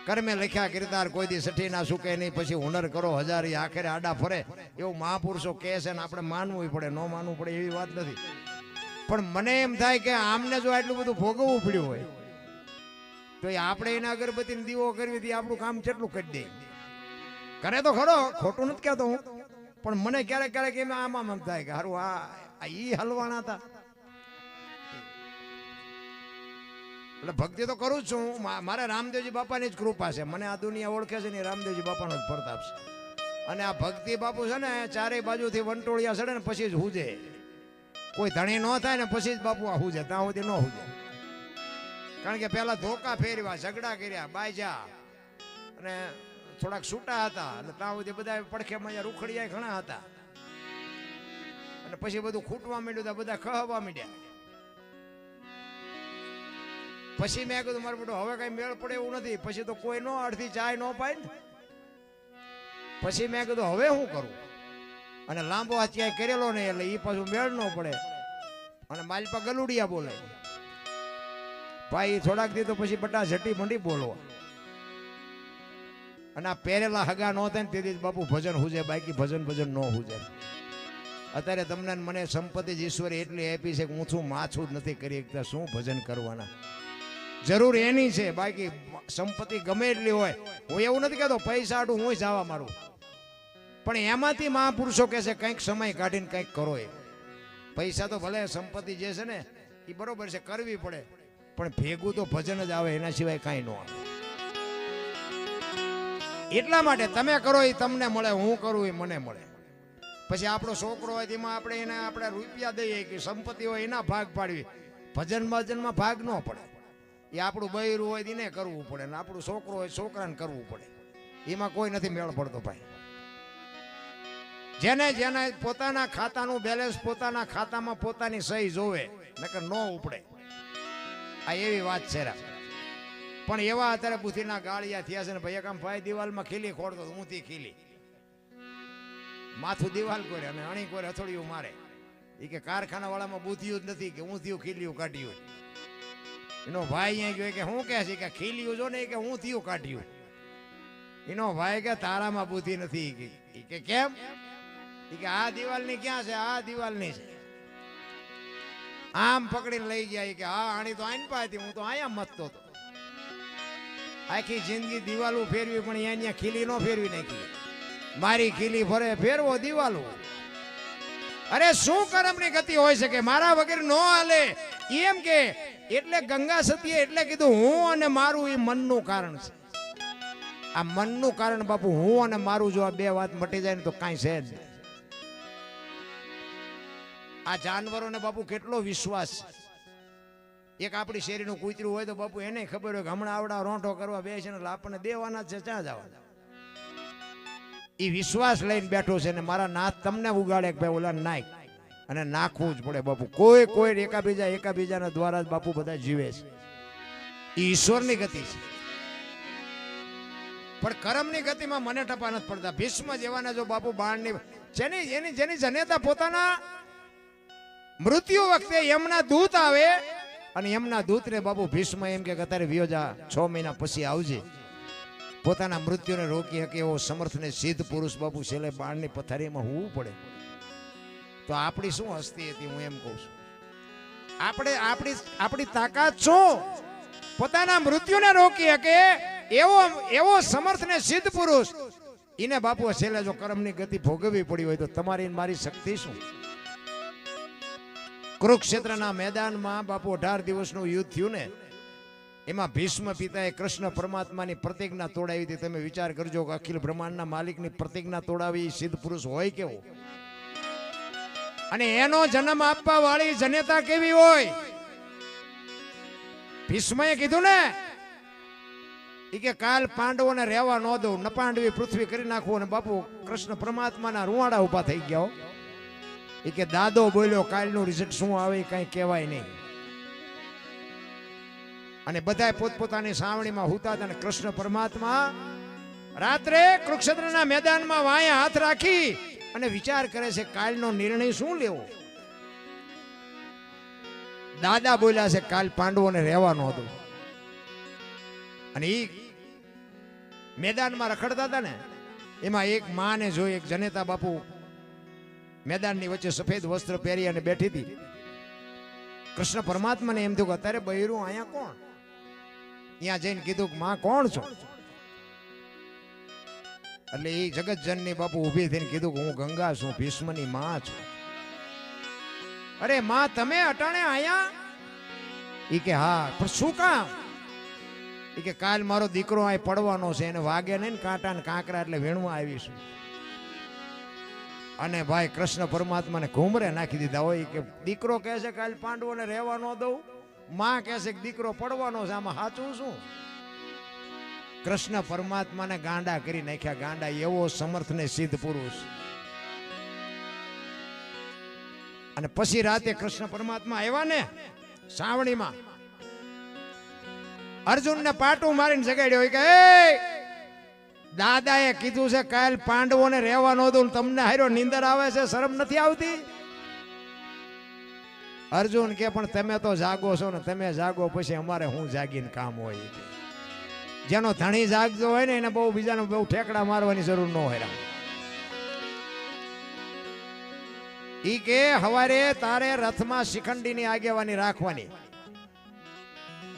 કર્મે લખ્યા કિરદાર કોઈ દી સઠી ના સુકે નહીં, પછી હુનર કરો હજારી આખરે આડા ફરે, એવું મહાપુરુષો કહે છે ને આપણે માનવું પડે, ન માનવું પડે એવી વાત નથી. પણ મને એમ થાય કે આમને જો આટલું બધું ભોગવવું પડ્યું હોય તો આપણે એના અગરબત્તી દીવો કરવી હતી આપણું કામ કેટલું કરી દે. કરે તો ખરો, ખોટું નથી કહેતો હું, પણ મને ક્યારેક ક્યારેક એમ આમ થાય કે હારું આ ઈ હલવાના હતા. એટલે ભક્તિ તો કરું જ છું. મારે રામદેવજી બાપાની જ કૃપા છે, મને આ દુનિયા ઓળખે છે ને રામદેવજી બાપાનો જ પ્રતાપ છે. અને આ ભક્તિ બાપુ છે ને ચારેય બાજુથી વંટોળિયા ચડે ને પછી જ હુજે. કોઈ ધણી ન થાય ને પછી જ બાપુ આ હુજે, ત્યાં સુધી ન હુજે. કારણ કે પેલા ધોકા ફેરવા, ઝઘડા કર્યા, બાયજા અને થોડાક છૂટા હતા, એટલે ત્યાં સુધી બધા પડખેમાં રૂખડિયા ઘણા હતા. અને પછી બધું ખૂટવા માંડ્યું, બધા ખહવા માંડ્યા. પછી મેં કીધું મારું બેટું હવે કઈ મેળ પડે એવું નથી. પછી તો કોઈ નો અડધી ચાય ન પાય ને. પછી મેં કીધું હવે શું કરું, અને લાંબો હાથ ક્યાંય કરેલો નહીં એટલે એ પાછું મેળ ન પડે. અને માલપા ગલુડિયા બોલે ભાઈ, થોડાક દી તો પછી બટા ઝટી મંડી બોલવા. અને આ પહેરેલા હગા ન થાય ને તેથી બાપુ ભજન હુજે, બાકી ભજન ન હુજે. અત્યારે તમને મને સંપત્તિ જ ઈશ્વરે એટલી આપી છે કે હું છું માછું જ નથી કરી શકતા. શું ભજન કરવાના, જરૂર એની છે, બાકી સંપત્તિ ગમે એટલી હોય. હું એવું નથી કહેતો પૈસા આડું હું જવા મારું, પણ એમાંથી મહાપુરુષો કહે છે કંઈક સમય કાઢીને કંઈક કરો. એ પૈસા તો ભલે સંપત્તિ જે છે ને એ બરોબર છે, કરવી પડે, પણ ભેગું તો ભજન જ આવે, એના સિવાય કાંઈ ન આવે. એટલા માટે તમે કરો એ તમને મળે, હું કરું એ મને મળે. પછી આપણો છોકરો હોય તેમાં આપણે રૂપિયા દઈએ કે સંપત્તિ હોય એના ભાગ પાડવી, ભજનમાં ભાગ ન પડે. એ આપણું બૈરું હોય એને કરવું પડે, ને આપણું છોકરો હોય છોકરાને કરવું પડે. એમાં કોઈ નથી મેળ પડતો ભાઈ. જેને પોતાના ખાતાનું બેલેન્સ પોતાના ખાતામાં પોતાની સહી જોવે, નકર ન ઉપડે. આ એવી વાત છે. પણ એવા અત્યારે બુદ્ધિના ગાળિયા થયા છે ને ભાઈ. એક આમ ભાઈ દિવાલમાં ખીલી ખોડતો ઊંધી ખીલી, માથું દિવાલ કોરે અને અણી કોરે હથોડિયું મારે. એ કે કારખાના વાળામાં બુદ્ધિયું જ નથી કે ઊંધિયું ખીલીયું કાઢ્યું. એનો ભાઈ અહીંયા ગયો કે શું કહે છે કે ખીલીયું જો ને કે ઊંધિયું કાઢ્યું. એનો ભાઈ કે તારામાં બુદ્ધિ નથી. કે કેમ? કે આ દિવાલની ક્યાં છે? આ દિવાલની છે. આમ પકડીને લઈ ગયા કે હા આણી તો આઈન પાતી, હું તો અહીંયા મતતો હતો. આખી જિંદગી દિવાલો ફેરવી પણ અહીંયા ખીલી નો ફેરવી નાખી. મારી ખીલી ફરે ફેરવો દિવાલો. અરે શું કર્મની ગતિ હોય છે કે મારા વગર નો હાલે એમ કે. એટલે ગંગા સતીએ એટલે કીધું હું અને મારું એ મનનું કારણ છે. આ મનનું કારણ બાપુ હું અને મારું જો આ બે વાત મટી જાય ને તો કાંઈ છે જ. આ જાનવરોને બાપુ કેટલો વિશ્વાસ છે. એક આપણી શેરીનું કૂતરું હોય તો બાપુ એને ખબર હોય કે હમણાં આવડા રોંઠો કરવા બે છે ને આપણને દેવાના છે, ક્યાં જવા. એ વિશ્વાસ લઈને બેઠો છે ને મારા નાથ તમને ઉગાડે કે ભાઈ ઓલા નાખ, અને નાખવું જ પડે બાપુ. કોઈ એકાબીજાના દ્વારા જ બાપુ બધા જીવે છે. એ ઈશ્વરની ગતિ છે. પણ કર્મની ગતિમાં મને ટપા નથી પડતા. ભીષ્મ જેવાના જો બાપુ બાણની જેની જનેતા પોતાના મૃત્યુ વખતે એમના દૂત આવે અને એમના દૂતને બાપુ ભીષ્મ એમ કે અત્યારે વિયોજા 6 મહિના પછી આવજે. પોતાના મૃત્યુને રોકી શકે એવો સમર્થ ને સિદ્ધ પુરુષ બાપુ છેલ્લે બાણની પથારીમાં હોવું પડે. તો આપણી શું હસ્તી હતી હું એમ કહું છું. આપણી તાકાત શું? પોતાના મૃત્યુને રોકી શકે એવો સમર્થ ને સિદ્ધ પુરુષ. એને બાપુ છેલ્લે જો કર્મની ગતિ ભોગવવી પડી હોય તો તમારી મારી શક્તિ શું? કુરુક્ષેત્રના મેદાનમાં બાપુ 18 દિવસનું યુદ્ધ થયું ને, એમાં ભીષ્મ પિતાએ કૃષ્ણ પરમાત્માની પ્રતિજ્ઞા તોડાવી હતી. તમે વિચાર કરજો કે અખિલ બ્રહ્માંડના માલિકની પ્રતિજ્ઞા તોડાવી સિદ્ધ પુરુષ હોય કેવો, અને એનો જન્મ આપવા વાળી જનેતા કેવી હોય. ભીષ્મએ કીધું ને કે કાલ પાંડવોને રહેવા ન દઉં, નપાંડવી પૃથ્વી કરી નાખવું. અને બાપુ કૃષ્ણ પરમાત્માના રૂવાડા ઉભા થઈ ગયા. કે દાદો બોલ્યો કાલનું રિઝલ્ટ શું આવે કઈ કહેવાય નહીં. અને બધા પોતપોતાની સાવણીમાં હુતા હતા. અને કૃષ્ણ પરમાત્મા રાત્રે કુરુક્ષેત્રના મેદાનમાં વાયા હાથ રાખી અને વિચાર કરે છે કાલનો નિર્ણય શું લેવો. દાદા બોલ્યા છે કાલ પાંડવોને રહેવા ન હતું. અને મેદાનમાં રખડતા હતા ને એમાં એક માને જોઈ, એક જનેતા બાપુ મેદાનની વચ્ચે સફેદ વસ્ત્ર પહેરી અને બેઠી હતી. કૃષ્ણ પરમાત્માને એમ થયું કે અત્યારે બૈરું અહીંયા કોણ? ત્યાં જઈને કીધું કે માં કોણ છો? એટલે એ જગતજનની બાપુ ઊભી થઈને કીધું કે હું ગંગા છું, ભીષ્મની માં છું. અરે માં તમે અટાણે આયા? ઈ કે હા. પણ શું કામ? ઈ કે કાલ મારો દીકરો અહીં પડવાનો છે, એને વાગે નહીં ને કાંટા ને કાંકરા એટલે વીણવા આવીશું. અને ભાઈ કૃષ્ણ પરમાત્માને ઘૂમરે નાખી દીધા હોય કે દીકરો કહે છે કાલ પાંડવોને રહેવા ન દઉં, માં કહે છે કે દીકરો પડવાનો છે, આમાં સાચું શું? કૃષ્ણ પરમાત્માને ગાંડા કરી નાખ્યા. ગાંડા એવો સમર્થ ને સિદ્ધ પુરુષ. અને પછી રાતે કૃષ્ણ પરમાત્મા આવ્યા ને સાવણીમાં, અર્જુનને પાટું મારીને જગાડ્યો કે એ દાદાએ કીધું છે કાલ પાંડવોને રહેવા ન દઉં, તમને હાર્યો નીંદર આવે છે, શરમ નથી આવતી? અર્જુન કે પણ તમે તો જાગો છો ને, તમે જાગો પછી અમારે શું જાગીને કામ હોય? જેનો ધણી જાગજો હોય ને એને બહુ બીજાને બહુ ઠેકડા મારવાની જરૂર ન હોય. ઈ કે હવારે તારે રથમાં શિખંડીની આગેવાની રાખવાની.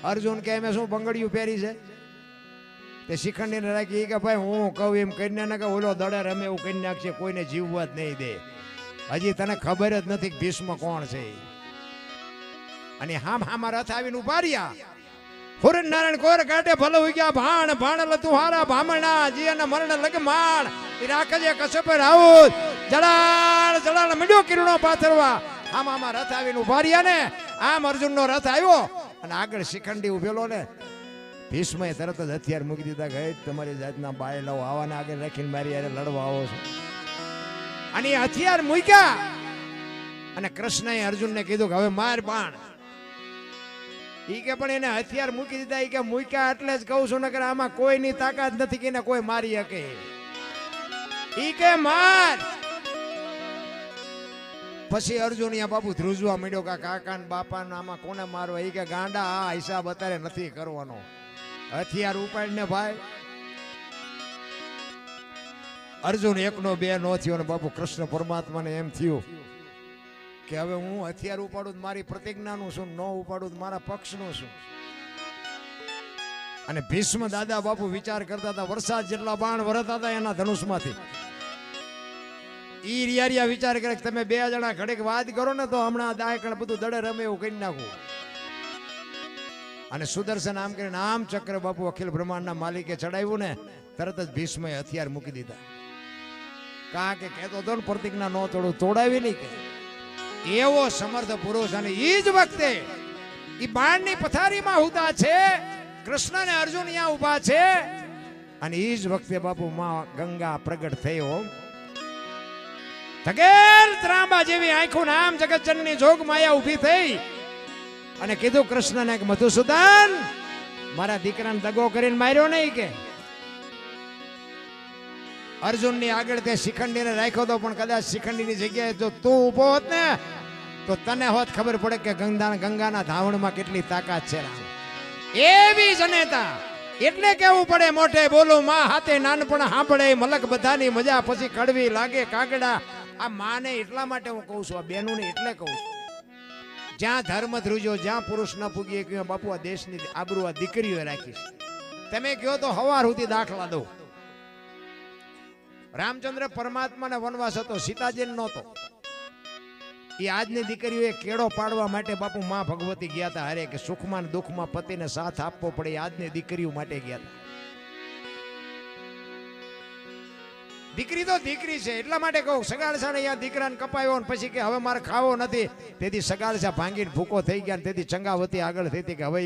અર્જુન કે અમે શું બંગડીયું પહેરી છે તે શિખંડીને રાખી? કે ભાઈ હું કહું એમ કરીને ને કે ઓલો દડે રમે એવું કરી નાખશે, કોઈને જીવવા જ નહીં દે. હજી તને ખબર જ નથી કે ભીષ્મ કોણ છે. અને હામાં રથ આવીને ઉભા રહ્યા. હુરન નારાયણ કોર કાટે ભલે હોય ગયા ભાણ ભાણ લતું હારા ભામણા જીયના મરણ લગ માણ ઈ રાખજે કસપ રાઉત જડાળ જડાળ મંડ્યો કિરણો પાથરવા. આમાં રથ આવીને ઉભા રહ્યા ને આમ અર્જુનનો રથ આવ્યો અને આગળ શિખંડી ઉભેલો ને ભીષ્મએ તરત જ હથિયાર મૂકી દીધા કે તમારી જાતના બાયલાઓ આવાને આગળ રાખીને મારી યારે લડવા આવો છો. અને હથિયાર મૂક્યા અને કૃષ્ણએ અર્જુનને કીધું કે હવે માર બાણ. ઈ કે પણ એને હથિયાર મૂકી દીધા. ઈ કે મૂક્યા એટલે જ કહું છું, નકર આમાં કોઈની તાકાત નથી કે કોઈ મારી શકે. ઈ કે માર. પછી અર્જુન બાપુ ધ્રુજવા માંડ્યો કે કાકા ને બાપા ને આમાં કોને મારવા? ઈ કે ગાંડા આ હિસાબ અત્યારે નથી કરવાનો, હથિયાર ઉપાડીને ભાઈ. અર્જુન એકનો બે નો થયો ને બાપુ કૃષ્ણ પરમાત્માને એમ થયું કે હવે હું હથિયાર ઉપાડું મારી પ્રતિજ્ઞાનું છું, ન ઉપાડું મારા પક્ષનું છું. અને ભીષ્મ દાદા બાપુ વિચાર કરતા હતા, વરસાદ જેટલા બાણ વરસતા હતા એના ધનુષમાંથી. ઈ રિયારિયા વિચાર કરે કે તમે બે જણા ઘડીક વાત કરો ને તો હમણાં દાયકણ બધું દડે રમે એવું કરી નાખું. અને સુદર્શન આમ કરીને આમ ચક્ર બાપુ અખિલ બ્રહ્માંડના માલિકે ચડાવ્યું ને તરત જ ભીષ્મએ હથિયાર મૂકી દીધા. કા કે કહેતો હતો ને પ્રતિજ્ઞા ન તોડું, તોડાવી નહીં કે એવો સમર્થ પુરુષ. અને ઈ જ વખતે ઈ બાણની પથારીમાં ઉતા છે, કૃષ્ણ ને અર્જુન અહીંયા ઉભા છે. અને ઈ જ વખતે બાપુ માં ગંગા પ્રગટ થયો. ધગેલ ત્રાંબા જેવી આંખો નામ જગતજનની જોગ માયા ઊભી થઈ અને કીધું કૃષ્ણને કે મધુસૂદન મારા દીકરાને દગો કરીને માર્યો નહીં કે? અર્જુનની આગળ તે શિખંડીને રાખ્યો તો, પણ કદાચ શિખંડીની જગ્યાએ જો તું ઊભો હોત ને તો તને હોત ખબર પડે કે ગંગાના ધાવણમાં કેટલી તાકાત છે. એવી જનેતા એટલે કેવું પડે મોઢે બોલું માં હાથે નાનપણ સાંભળે મલક બધાની મજા પછી કડવી લાગે કાગડા. આ માને એટલા માટે હું કહું છું, આ બેનું ને એટલે કહું છું, જ્યાં ધર્મ ધ્રુજો, જ્યાં પુરુષ ન પૂગીએ કે બાપુ આ દેશની આબરૂ આ દીકરીઓ રાખીશ. તમે કહો તો હવાર સુધી દાખલા દો. રામચંદ્ર પરમાત્માને વનવાસ હતો, સીતાજી નહોતો. એ આજની દીકરીઓએ કેળો પાડવા માટે બાપુ માં ભગવતી ગયા હતા. અરે કે સુખમાં દુઃખમાં પતિને સાથ આપવો પડે, આજની દીકરીઓ માટે ગયા હતા. દીકરી તો દીકરી છે એટલા માટે કહું. સગાડસા ને અહીંયા દીકરાને કપાયો ને પછી કે હવે મારે ખાવો નથી, તેથી સગાડસા ભાંગીને ભૂકો થઈ ગયા. તેથી ચંગાવતી આગળ થઈ હતી કે હવે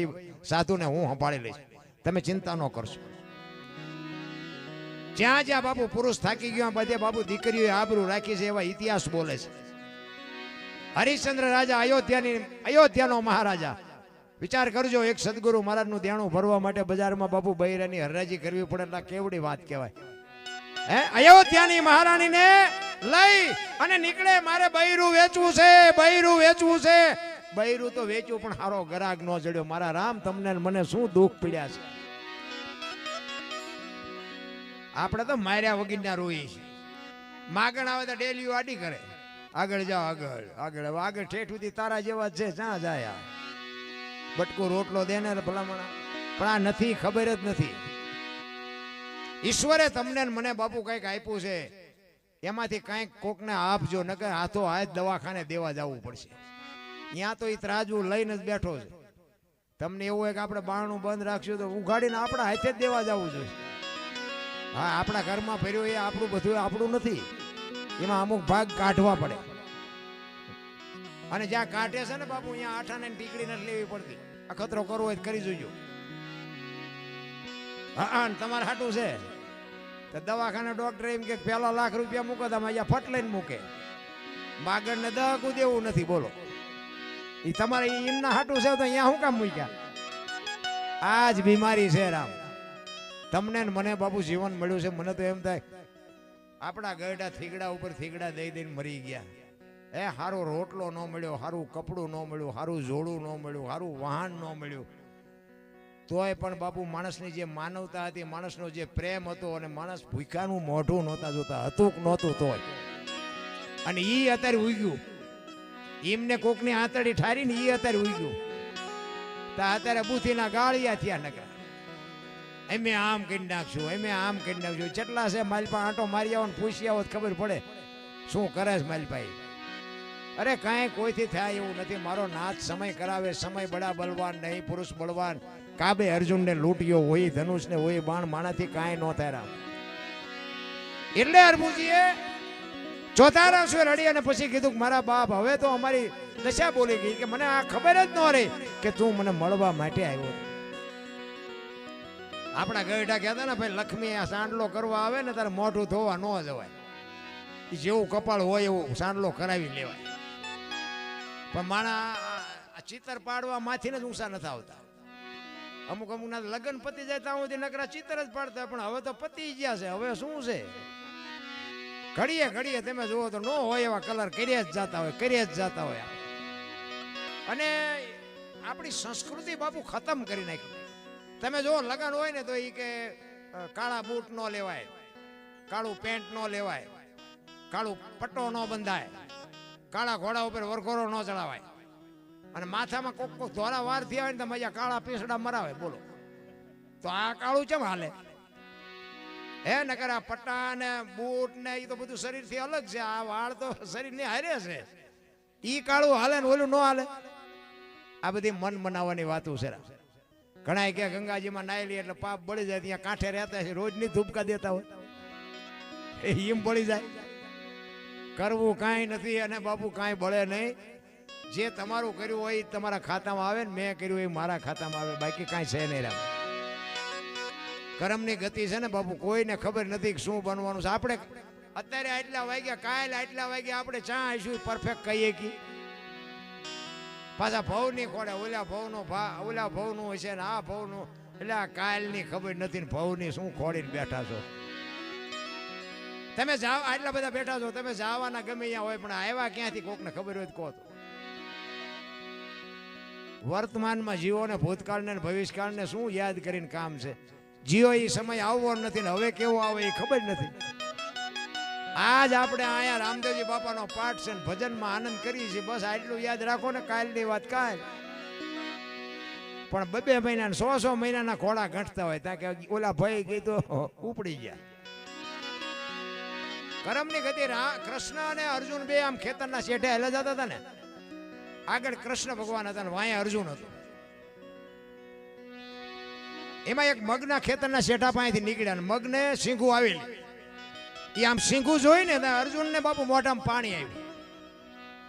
સાધુને હું સંભાળી લઈશ, તમે ચિંતા ન કરશો. જ્યાં જ્યાં બાપુ પુરુષ થાકી ગયો બધે બાપુ દીકરીઓએ આબરૂ રાખી છે એવા ઇતિહાસ બોલે છે. હરિશ્ચંદ્ર રાજા અયોધ્યાનો મહારાજા. વિચાર કરજો, એક સદગુરુ મહારાજનું દેણું ભરવા માટે બજારમાં બાપુ બૈરાની હરાજી કરવી પડે એટલે કેવડી વાત કહેવાય. અયોધ્યાની મહારાણીને લઈ અને નીકળે, મારે બૈરું વેચવું છે, બૈરું વેચવું છે. બૈરું તો વેચ્યું પણ હારો ગરાગ ન જડ્યો. મારા રામ તમને મને શું દુઃખ પીડ્યા છે. આપણે તો માર્યા વગીરના રોઈ છે. માગણ આવે તો ડેલીઓ આડી કરે, આગળ જાઓ, આગળ આગળ. હવે આગળ ઠેઠ સુધી તારા જેવા છે, જ્યાં જાય બટકો રોટલો દે ને ભલામણા. પણ આ નથી, ખબર જ નથી. ઈશ્વરે તમને ને મને બાપુ કંઈક આપ્યું છે, એમાંથી કંઈક કોકને આપજો, નકર હાથો હાથ દવાખાને દેવા જવું પડશે. ત્યાં તો એ ત્રાજવું લઈને જ બેઠો છે. તમને એવું હોય કે આપણે બારણું બંધ રાખશું તો ઉઘાડીને આપણા હાથે જ દેવા જવું જોઈએ. હા, આપણા ઘરમાં ફર્યો એ આપણું બધું આપણું નથી, એમાં અમુક ભાગ કાઢવા પડે. અને જ્યાં કાઢે છે ને બાપુ, અહીંયા આઠાને ટીકડી નથી લેવી પડતી. અખતરો કરવો હોય કરી જોજો. હા, તમારે હાટું છે તો દવાખાને ડોક્ટર એમ કે પેલા ₹1,00,000 મૂકો, તમે અહીંયા ફટ લઈને મૂકે. માગણને દહકું દેવું નથી. બોલો, એ તમારે એમના હાટું છે તો અહીંયા શું કામ મૂક્યા? આ જ બીમારી છે રામ. તમને ને મને બાપુ જીવન મળ્યું છે, મને તો એમ થાય આપણા ગરડા થીગડા ઉપર થીગડા દઈ દઈને મરી ગયા. સારો રોટલો ન મળ્યો, સારું કપડું ન મળ્યું, સારું જોડું ન મળ્યું, સારું વાહન ન મળ્યું, તોય પણ બાપુ માણસની જે માનવતા હતી, માણસનો જે પ્રેમ હતો, અને માણસ ભૂખ્યાનું મોઢું નહોતા જોતા, હતું કે નહોતું તોય. અને એ અત્યારે ઉગ્યું, એમને કોકની આંતળી ઠારીને એ અત્યારે ઉગ્યું. તો અત્યારે બુથીના ગાળિયા થયા નકરા. અમે આમ કરી નાખશું, અમે આમ કરી નાખશું. કેટલા છે માલપા આંટો મારી આવો ને પૂછી આવો, ખબર પડે શું કરે છે માલપાઈ. અરે કાંઈ કોઈથી થાય એવું નથી. મારો નાથ સમય કરાવે, સમય બડા બલવાન નહીં, પુરુષ બળવાન. કાબે અર્જુનને લૂંટ્યો હોય, ધનુષને હોય બાણ, માણાથી કાંઈ ન થાય. એટલે અર્બુજીએ ચોથા રાશિએ રડી અને પછી કીધું કે મારા બાપ, હવે તો અમારી દશા બોલી ગઈ, કે મને આ ખબર જ ન રહી કે તું મને મળવા માટે આવ્યો. આપણા ગયઢા કહેતા ને ભાઈ, લક્ષ્મી આ સાંડલો કરવા આવે ને તારે મોઢું ધોવા ન જવાય. જેવું કપાળ હોય એવું સાંડલો કરાવી લેવાય. પણ માણા ચિત્તર પાડવા માંથી જ ઊંચા નથી આવતા. અમુક અમુક ના લગ્ન પતી જાય ત્યાં સુધી નકરા ચિત્તર જ પાડતા. પણ હવે તો પતી ગયા છે, હવે શું છે? ઘડીએ ઘડીએ તમે જુઓ તો ન હોય એવા કલર કર્યા જ જતા હોય, કર્યા જ જતા હોય. અને આપણી સંસ્કૃતિ બાપુ ખતમ કરી નાખી. તમે જો લગન હોય ને તો એ કે કાળા બૂટ ન લેવાય, કાળું પેન્ટ ન લેવાય, કાળું પટ્ટો ન બંધાય, કાળા ઘોડા ઉપર વરઘોડો ન ચડાવાય, અને માથામાં કોક કોક ધોળા વાર થયા હોય ને તો મજા કાળા પીસડા મરાવે. બોલો, તો આ કાળું કેમ હાલે? નકર આ પટ્ટા ને બૂટ ને એ તો બધું શરીરથી અલગ છે. આ વાળ તો શરીરની હારે છે. ઈ કાળું હાલે ને ઓલું ન હાલે? આ બધી મન મનાવવાની વાતો છે. ઘણા કે ગંગાજીમાં નાયેલી એટલે પાપ બળી જાય, ત્યાં કાંઠે રહેતા છે, રોજની ધૂપકા દેતા હોય, એમ બળી જાય. કરવું કાંઈ નથી, અને બાપુ કાંઈ બળે નહીં. જે તમારું કર્યું હોય એ તમારા ખાતામાં આવે ને મેં કર્યું એ મારા ખાતામાં આવે, બાકી કાંઈ છે નહીં. રામ કરમની ગતિ છે ને બાપુ, કોઈને ખબર નથી કે શું બનવાનું છે. આપણે અત્યારે આટલા વાગ્યા, કાલે આટલા વાગ્યા, આપણે ચા આવીશું પરફેક્ટ કહીએ કે પાછા ભવની ખોડે ઓલા ભવનો ઓલા ભવનું હોય છે ને આ ભવનું. એટલે આ કાલની ખબર નથી ને ભવની શું ખોડીને બેઠા છો તમે. જાવ આટલા બધા બેઠા છો, તમે જવાના ગમે અહીંયા હોય, પણ આવ્યા ક્યાંથી કોકને ખબર હોય તો કહો. વર્તમાનમાં જીવો ને ભૂતકાળને ભવિષ્યકાળને શું યાદ કરીને કામ છે? જીવો એ સમય આવવો નથી ને હવે કેવો આવે એ ખબર નથી. આજ આપણે અહીંયા રામદેવજી બાપાનો પાઠ છે ને ભજનમાં આનંદ કરીએ છીએ. બસ આટલું યાદ રાખો ને, કાલની વાત કાલ. પણ 2 મહિના 100 મહિનાના ખોડા ઘટતા હોય ત્યાં કે ઓલા ભાઈ ગઈ તો ઉપડી ગયા. કરમની ગતિ. કૃષ્ણ અને અર્જુન બે આમ ખેતરના શેઠે હેલા જતા હતા ને. આગળ કૃષ્ણ ભગવાન હતા ને વાંહે અર્જુન હતો. એમાં એક મગના ખેતરના શેઠા પાસેથી નીકળ્યા ને મગને સિંગું આવેલી. એ આમ સિંગું જોઈ ને અર્જુનને બાપુ મોઢામાં પાણી આવ્યું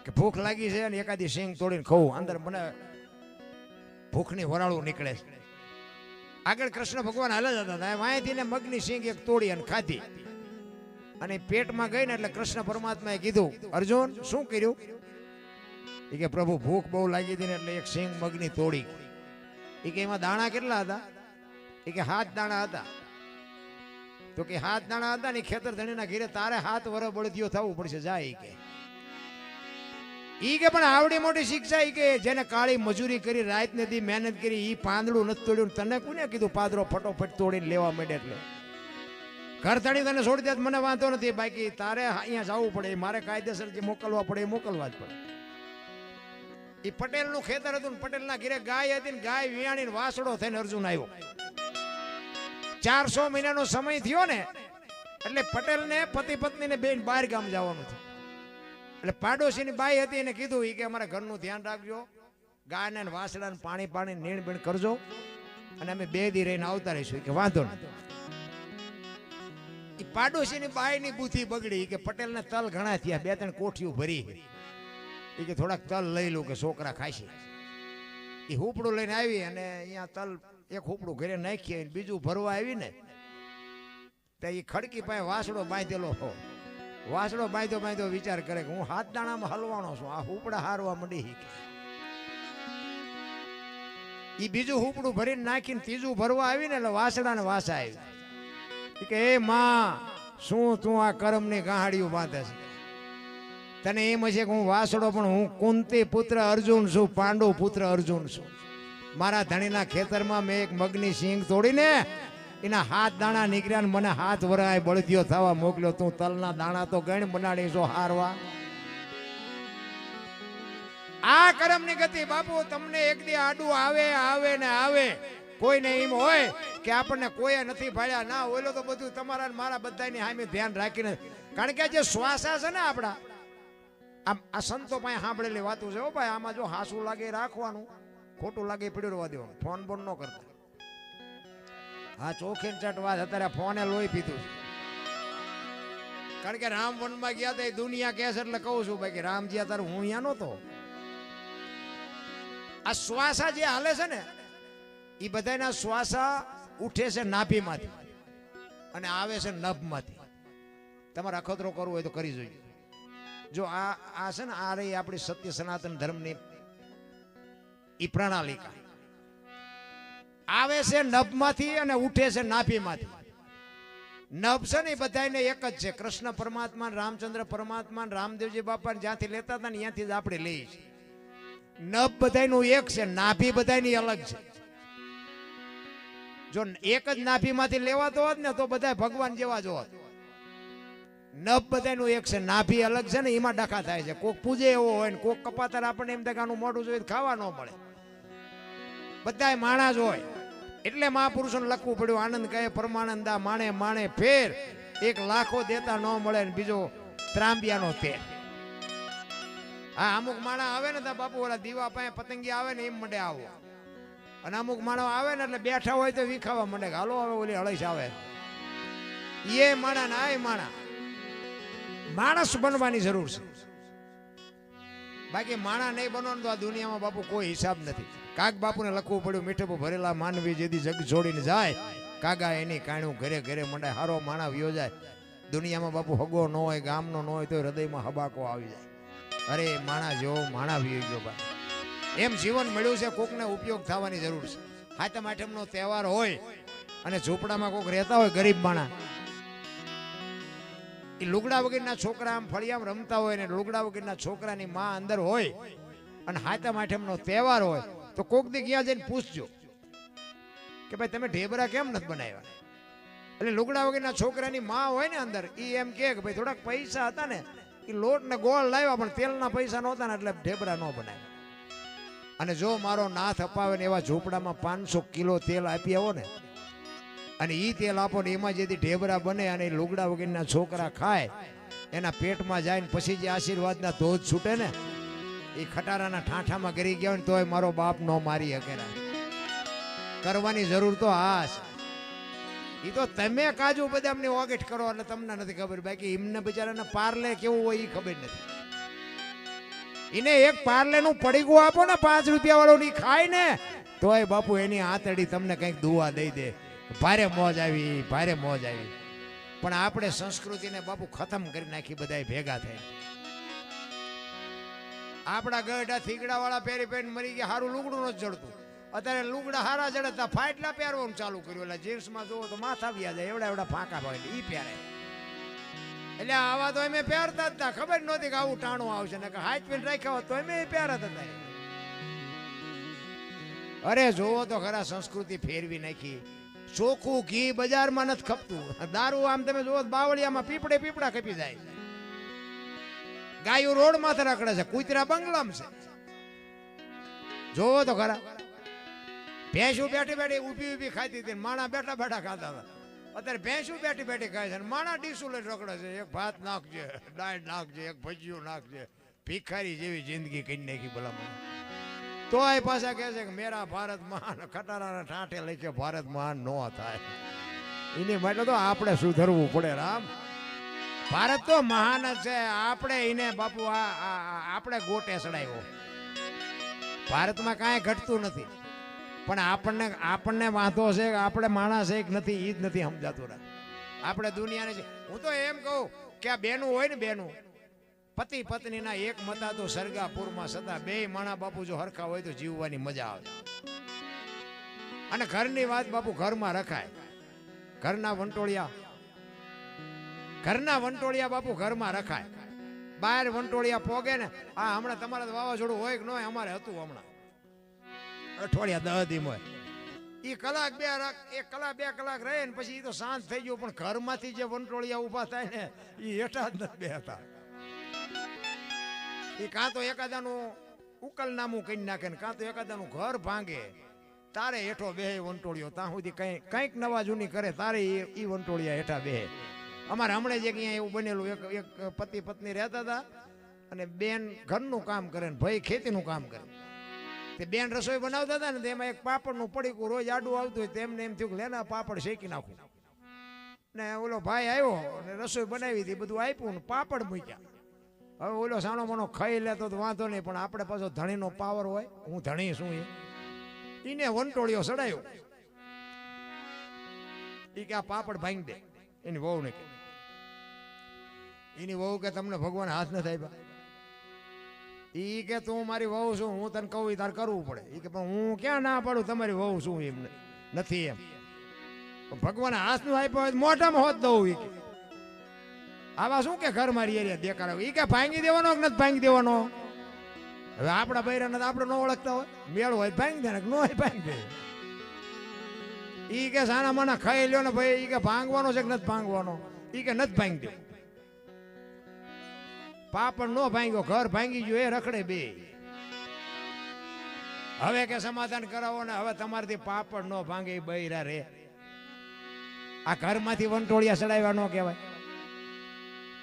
કે ભૂખ લાગી છે ને એકાદી સિંગ તોડીને ખાવું. અંદર મને ભૂખની વરાળું નીકળે છે. આગળ કૃષ્ણ ભગવાન હાલ જતા હતા, વાંહેથી ને મગની સિંગ એક તોડી અને ખાધી. અને પેટમાં ગઈ ને એટલે કૃષ્ણ પરમાત્માએ કીધું, અર્જુન શું કર્યું? એ કે પ્રભુ ભૂખ બહુ લાગી હતી ને એટલે એક સિંગ મગની તોડી. એ કે એમાં દાણા કેટલા હતા? એ કે 7 દાણા હતા. તો કે 7 દાણા હતા ને ખેતર ધણીના ઘીરે તારે 7 વર્ષ બળદિયો થવું પડશે. જાય કે ઈ કે પણ આવડી મોટી શિક્ષા ઈ કે જેને કાળી મજૂરી કરી રાત ને દી મહેનત કરી ઈ પાંદડું નથી તોડ્યું. તને કોને કીધું પાદરો ફટોફટ તોડીને લેવા માંડે? એટલે ઘર ધણી તને છોડી દે મને વાંધો નથી, બાકી તારે અહીંયા જવું પડે, મારે કાયદેસર જે મોકલવા પડે એ મોકલવા જ પડે. એ પટેલનું ખેતર હતું ને પટેલના ઘરે ગાય હતી ને ગાય વિયાણીને વાસડો થઈને અર્જુન આવ્યો. 400 મહિનાનો સમય થયો ને એટલે પટેલને પતિ પત્નીને બેન બહાર ગામ જવાનું છે. એટલે પાડોશીની બાઈ હતી એને કીધું કે અમારા ઘરનું ધ્યાન રાખજો, ગાયને વાસડાને પાણી પાણી નીણ બીણ કરજો અને અમે 2 દી રહીને આવતા રહીશું. કે વાંધો નહીં. એ પાડોશીની બાઈની બુદ્ધિ બગડી કે પટેલને તલ ઘણા થયા, 2-3 કોઠીઓ ભરી, એ કે થોડાક તલ લઈ લઉં કે છોકરા ખાશે. એ હુપડું લઈને આવી અને અહીંયા તલ એક હુપડું ઘરે નાખીએ, બીજું ભરવા આવી ને તો એ ખડકી પાસે વાસડો બાંધેલો હો. વાસડો બાંધ્યો વિચાર કરે કે હું 7 દાણામાં હલવાનો છું, આ હુપડા હારવા માંડી. એ બીજું હુપડું ભરીને નાખીને ત્રીજું ભરવા આવી ને એટલે વાસડાને વાસા આવી કે એ માં શું તું આ કરમની ગાહડીઓ બાંધે છે? તને એમ હશે કે હું વાસડો, પણ હું કુંતી પુત્ર અર્જુન છું, પાંડુ પુત્ર અર્જુન છું. મારા ધણીના ખેતરમાં મેં એક મગની સિંગ તોડીને એના 7 દાણા નીકળ્યા ને મને 7 વરાય બળદિયો થવા મોકલ્યો. તું તલના દાણા તો ગણ બનાડી છો હારવા. આ કરમની ગતિ બાપુ તમને એક દી આડું આવે આવે ને આવે. કોઈને એમ હોય કે આપણને કોઈ નથી ભાડ્યા, ના ઓલો તો બધું તમારા મારા બધાની સામે ધ્યાન રાખીને. કારણ કે જે શ્વાસા છે ને આપણા, આ સંતો પાસે સાંભળેલી વાતો છે. ભાઈ આમાં જો હાસું લાગે રાખવાનું, ખોટું લાગે પડ્યું રહેવા દેવાનું, ફોન બોન ન કરતા. હા ચોખી ચટ વાત, અત્યારે ફોને લોહી પીધું. કારણ કે રામ વનમાં ગયા હતા એ દુનિયા કહે છે એટલે કહું છું ભાઈ રામજી અત્યારે હું અહીંયા નહોતો. આ શ્વાસા જે હાલે છે ને એ બધાના શ્વાસા ઉઠે છે નાભીમાંથી અને આવે છે નભમાંથી. તમારે અખતરો કરવો હોય તો કરી જોઈએ. જો આ છે ને આ રહી આપણી સત્ય સનાતન ધર્મની ઈ પ્રણાલિકા. આવે છે નભમાંથી અને ઉઠે છે નાભીમાંથી. નભ છે ને એ બધાને એક જ છે. કૃષ્ણ પરમાત્મા, રામચંદ્ર પરમાત્મા, રામદેવજી બાપા જ્યાંથી લેતા હતા ને ત્યાંથી જ આપણે લઈએ છીએ. નભ બધાનું એક છે, નાભી બધાની અલગ છે. જો એક જ નાભીમાંથી લેવાતો હોત ને તો બધા ભગવાન જેવા જ હોત. નભ બધાનું એક છે, નાભી અલગ છે ને એમાં ડખા થાય છે. કોક પૂજે એવો હોય ને કોક કપાતર આપણને એમ થાય મોઢું જોઈએ ખાવા ન મળે. બધા માણસ હોય એટલે મહાપુરુષોને લખવું પડ્યું. આનંદ કહે પરમાનંદા માણે માણે ફેર, 1 લાખો દેતા ન મળે ને બીજો ત્રાંબિયાનો તેર. હા અમુક માણા આવે ને તો બાપુ ઓલા દીવા પાસે પતંગી આવે ને એમ મંડે આવો, અને અમુક માણો આવે ને એટલે બેઠા હોય તો વિખાવા મંડે હાલો આવે ઓલી હળીશ આવે. એ માણા ના આ માણા માણસ બનવાની જરૂર છે. બાકી માણા નહીં બનવાનું તો આ દુનિયામાં બાપુ કોઈ હિસાબ નથી. કાગ બાપુને લખવું પડ્યું મીઠું ભરેલા માનવી જેથી જગ છોડીને જાય, કાગા એની કાણું ઘરે ઘરે મંડાય. હારો માણા વ્યો જાય. દુનિયામાં બાપુ હગો ન હોય, ગામનો ન હોય તો હૃદયમાં હબાકો આવી જાય. અરે માણા જેવો માણા વ્યો ગયો ભાઈ. એમ જીવન મળ્યું છે, કોકને ઉપયોગ થવાની જરૂર છે. હાતમ આઠમનો તહેવાર હોય અને ઝૂંપડામાં કોક રહેતા હોય ગરીબ માણા, એ લુગડા વગરના છોકરા આમ ફળિયામ રમતા હોય ને લુગડા વગરના છોકરાની માં અંદર હોય અને હાતમ આઠમનો તહેવાર હોય તો કોક દી ગયા જઈને પૂછજો કે ભાઈ તમે ઢેબરા કેમ નથી બનાવ્યા? એટલે લુગડા વગરના છોકરાની માં હોય ને અંદર, એ એમ કે ભાઈ થોડાક પૈસા હતા ને એ લોટ ને ગોળ લાવ્યા પણ તેલના પૈસા નહોતા ને એટલે ઢેબરા ન બનાવ્યા. અને જો મારો નાથ અપાવે ને એવા ઝૂંપડામાં 500 કિલો તેલ આપી આવો ને અને ઈ તેલ આપો ને એમાં જેથી ઢેબરા બને અને લુગડા વગરના છોકરા ખાય, એના પેટમાં જાય ને પછી જે આશીર્વાદના ધોધ છૂટે ને એ ખટારાના ઠાઠામાં ગરી ગયા હોય ને તોય મારો બાપ ન મારી હકેરા. કરવાની જરૂર તો આ છે. એ તો તમે કાજુ બદામની ઓગેટ કરો એટલે તમને નથી ખબર. બાકી એમને બિચારાને પાર્લે કેવું હોય એ ખબર નથી. એને એક પાર્લે નું પડીગું આપો ને 5 રૂપિયા વાળો ની ખાય ને તોય બાપુ એની આંતડી તમને કંઈક દુઆ દઈ દે. ભારે મોજ આવી, ભારે મોજ આવી. પણ આપણે સંસ્કૃતિને બાપુ ખતમ કરી નાખી બધા ભેગા થઈ. આપણા ગઢા થીગડા વાળા પહેરી પહેરીને મરી ગયા, સારું લુગડું નથી જડતું. અત્યારે લુગડા હારા જડતા ફાટલા પહેરવાનું ચાલુ કર્યું. એટલે જીન્સમાં જોવો તો માથા બી જાય, એવડા એવડા ફાંકા ભાઈ ઈ પહેરે. એટલે આવા તો અમે પહેરતા જ હતા, ખબર નહોતી કે આવું ટાણું આવશે ને કે હાથ પીને રાખ્યા હોત તો અમે પહેરતા હતા. અરે જોવો તો ખરા સંસ્કૃતિ ફેરવી નાખી. ચોખ્ખું ઘી બજારમાં નથી ખપતું. દારૂ આમ તમે જુઓ બાવળિયામાં પીપળા કપી જાય. ગાયો રોડ માથે રખડે છે, કૂતરા બંગલામ છે. જોવો તો ખરા. ભેંસું બેઠી ઊભી ખાતી હતી, માણા બેઠા ખાતા હતા. અત્યારે ભેંસું બેઠી ખાય છે, માણા ડીસું લઈને રખડે છે. એક ભાત નાખજે, દાળ નાખજે, એક ભજીયું નાખજે. ભિખારી જેવી જિંદગી કરી નાખી ભલામણ. તો એ પાછા કહે છે કે મેરા ભારત મહાન, ખટારાના ઠાઠે લખ્યો ભારત મહાન નો થાય. એની માટે તો આપણે સુધરવું પડે રામ. ભારત તો મહાન જ છે. આપણે એને બાપુ આપણે ગોટે ચડાવ્યો. ભારતમાં કાંઈ ઘટતું નથી, પણ આપણને વાંધો છે કે આપણે માણસ એક નથી, એ જ નથી સમજાતું. આપણે દુનિયાને છે. હું તો એમ કહું કે આ બેનું હોય ને, બેનું પતિ પત્નીના એક મતા તો સરગાપુરમાં સદા બે માણા બાપુ જો હરખા હોય તો જીવવાની મજા આવે. અને ઘરની વાત બાપુ ઘરમાં રખાય. ઘરના વંટોળિયા બાપુ ઘરમાં રખાય. બહાર વંટોળિયા પોગે ને, આ હમણાં તમારે વાવાઝોડું હોય કે ન હોય, અમારે હતું હમણાં અઠવાડિયા 10 દી હોય. એ કલાક બે કલાક રહે ને પછી એ તો શાંત થઈ ગયું. પણ ઘરમાંથી જે વંટોળિયા ઉભા થાય ને એ હેઠા જ નથી બેહતા. એ કાં તો એકાદાનું ઉકલનામું કરી નાખે ને કાં તો એકાદાનું ઘર ભાંગે. તારે હેઠો બેહે વંટોળિયો. ત્યાં સુધી કંઈક નવા જૂની કરે તારે એ વંટોળિયા હેઠા બેહે. અમારે હમણાં જ અહીંયા એવું બનેલું. એક પતિ પત્ની રહેતા હતા અને બેન ઘરનું કામ કરે ને ભાઈ ખેતીનું કામ કરે. તે બેન રસોઈ બનાવતા હતા ને તેમાં એક પાપડનું પડીકું રોજ આડું આવતું હોય. તેમને એમ થયું કે લેના પાપડ શેકી નાખું. ને ઓલો ભાઈ આવ્યો અને રસોઈ બનાવી હતી, બધું આપ્યું ને પાપડ મૂક્યા. હવે ઓલો સાણો મનો ખાઈ લેતો તો વાંધો નહીં, પણ આપણે પાછો ધણીનો પાવર હોય. હું ધણી શું એને વંટોળિયો સડાયો. એ કે આ પાપડ ભાંગી દે. એની વહુ ને કે, એની વહુ કે તમને ભગવાન હાથ નથી આપ્યા. ઈ કે તું મારી વહુ છું, હું તને કહું તાર કરવું પડે. ઈ કે પણ હું ક્યાં ના પાડું, તમારી વહુ છું એમ નથી એમ. ભગવાન હાથ નું આપ્યો હોય મોઢામાં હોત દઉં. ઈ કે આવા શું કે ઘર મારી એરિયા દેખાડો. ઈ કે ભાંગી દેવાનો કે નથી ભાંગી દેવાનો. હવે આપણા બૈરાને આપણે ન ઓળખતા હોય, મેળ હોય ભાંગી દે ને ન હોય ભાંગી દે. ઈ કે સાના માના ખાઈ લ્યો ને ભાઈ. ઈ કે ભાંગવાનો છે કે નથી ભાંગવાનો. ઈ કે નથી ભાંગી દો. પાપડ નો ભાંગ્યો, ઘર ભાંગી ગયો. એ રખડે બે. હવે કે સમાધાન કરાવો ને હવે તમારાથી પાપડ નો ભાંગે બૈરા રે. આ ઘરમાંથી વંટોળિયા ચડાવ્યા ન કહેવાય.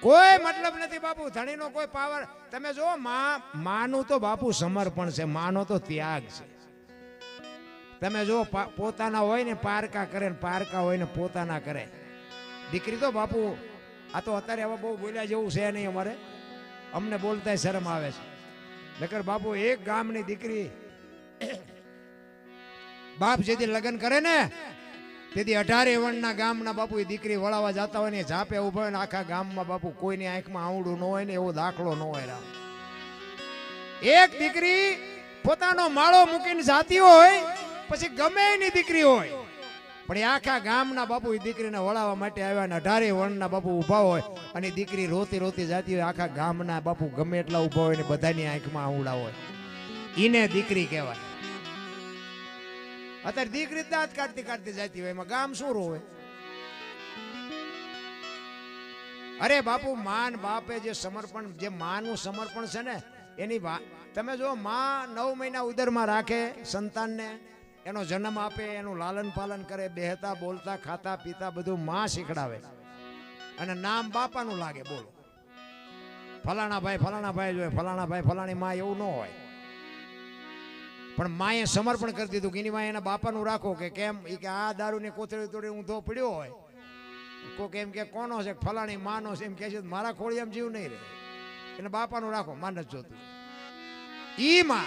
કોઈ મતલબ નથી બાપુ. ધણીનો કોઈ પાવર. તમે જો માનું તો બાપુ સમર્પણ છે, માનો તો ત્યાગ છે. તમે જો પોતાના હોય ને પારકા કરે ને પારકા હોય ને પોતાના કરે. દીકરી તો બાપુ આ તો અત્યારે હવે બહુ બોલ્યા જેવું છે નહીં. અમારે અમને બોલતા શરમ આવે છે. નકર બાપુ એક ગામની દીકરી બાપ જેથી લગ્ન કરે ને તેથી 18 વર્ષના ગામના બાપુ એ દીકરી વળાવા જતા હોય ને ઝાપે ઉભો હોય ને આખા ગામમાં બાપુ કોઈની આંખમાં આવડું ન હોય ને એવો દાખલો ન હોય. રામ એક દીકરી પોતાનો માળો મૂકીને જાતી હોય પછી ગમે એની દીકરી હોય પણ આખા ગામના બાપુ એ દીકરીને વળાવવા માટે આવ્યા ને 18 વર્ષના બાપુ ઉભા હોય અને દીકરી રોતી રોતી જાતી હોય. આખા ગામના બાપુ ગમે એટલા ઉભા હોય ને બધાની આંખમાં આવડા હોય. એને દીકરી કહેવાય. અત્યારે દીકરી દાંત કાઢતી જતી હોય એમાં ગામ શું રોવે. અરે બાપુ માન બાપે જે સમર્પણ, જે માનું સમર્પણ છે ને એની તમે જો માં 9 મહિના ઉદરમાં રાખે સંતાનને, એનો જન્મ આપે, એનું લાલન પાલન કરે, બેહતા બોલતા ખાતા પીતા બધું માં શીખડાવે અને નામ બાપાનું લાગે. બોલો ફલાણા ભાઈ જોઈએ, ફલાણા ભાઈ ફલાણી માં એવું ન હોય. પણ માએ સમર્પણ કરી દીધું કે એની માં એના બાપાનું રાખો. કે કેમ? એ કે આ દારૂની કોથળી તોડી ઊંધો પડ્યો હોય કોક એમ કે કોનો છે ફલાણી માનો છે એમ કે છે મારા ખોળી એમ જીવ નહીં રહે. એને બાપાનું રાખો, માન જ જોતું. ઈ માં